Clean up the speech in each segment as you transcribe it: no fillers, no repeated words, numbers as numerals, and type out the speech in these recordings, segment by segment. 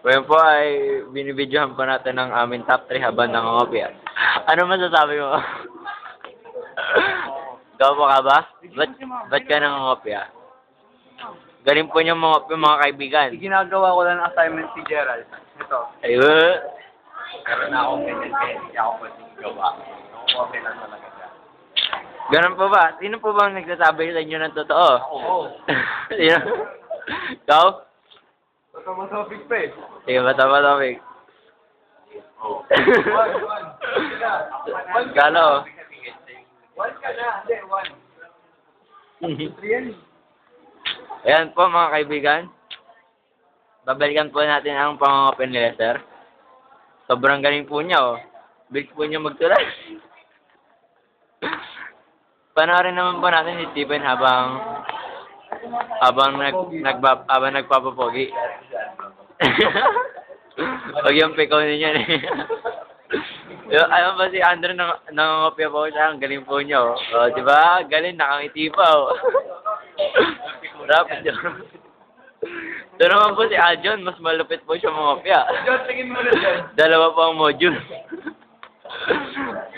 Ngayon po ay binibidyohan po natin ang aming top 3 habang nangangopya. Ano masasabi mo? Ikaw po ka ba? Ba't ka nangangopya? Galing po niyo mangopya mga kaibigan. Ginagawa ko lang ng assignment si Gerald. Ito. Ayun. Meron na akong ganyan kaya hindi ako pwede gawa. Okay lang talaga siya. Ganun po ba? Sino po bang nagsasabi sa inyo ng totoo? Oo. Sino? Ikaw? Totoo topic pa eh. Sige, matama topic. One. Kalo. One ka na. Hindi, one. Three. Ayan po mga kaibigan. Babalikan po natin ang pang-open ni Lester. Sobrang galing po niya oh. Bilis po niya magtulad. Panoorin naman po natin si Stephen habang nagpapapogi. Huwag yung pikaw ninyo eh. Ayun ba si Andrew nangangopya po siya. Ang galing po niya oh. Diba? Galing, nakangiti pa oh. Rapid yun. Ito naman po si Aljon, mas malupit po siya mangopya. John, tingin mo na dyan. Dalawa po ang module.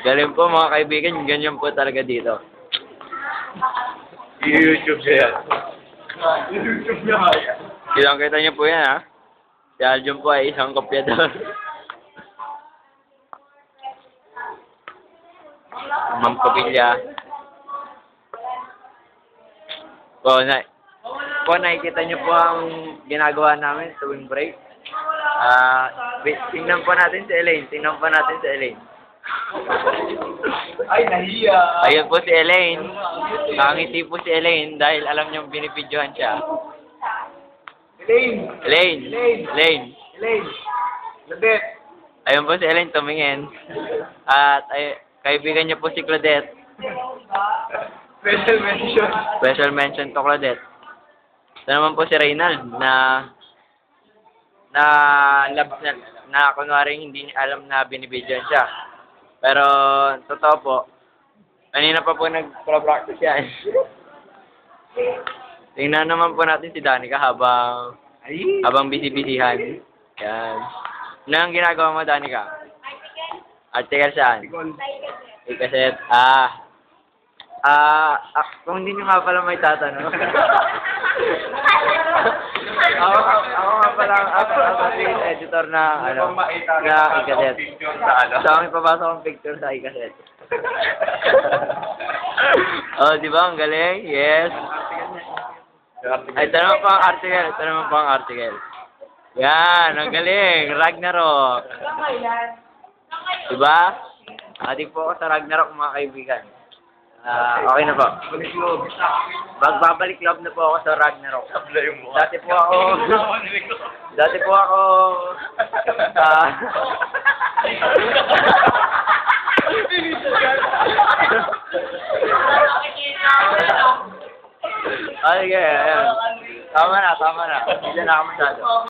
Galing po mga kaibigan, ganyan po talaga dito. YouTube siya yan. YouTube niya kaya. Kitang-kita niyo po yan ha. Si Aljon po ay isang kopyador. Ma'am Kapilya. Nakikita niyo po ang ginagawa namin tuwing break. Tingnan po natin si Elaine. Ay, nahiya. Ayun po si Elaine. Nakangiti po si Elaine dahil alam niyong binibidyohan siya. Elaine. Labit. Ayun po si Elaine tumingin. At kaibigan niya po si Claudette. Special mention to Claudette. Ito naman po si Reynald na kunwari hindi niya alam na binibidyohan siya. Pero totoo po, kanina pa po nag-practice yan. Tingnan naman po natin si Danica habang busy-busyhan. Yan. Ano ang ginagawa mo, Danica? Article saan? Ikaset. Kung hindi nyo nga pala may tatanong. ako nga pala ang editor na ikaset. So, ang ipapasok ang picture sa ikaset. Oh, di ba? Ang galing? Yes. Ay, ito naman po ang article. Yan, ang galing. Ragnarok. Diba? Adik po ako sa Ragnarok, mga kaibigan. Okay na po. Magbabalik loob na po ako sa Ragnarok. Dati po ako Sige, ayan. Tama na. Hindi na ako masyado.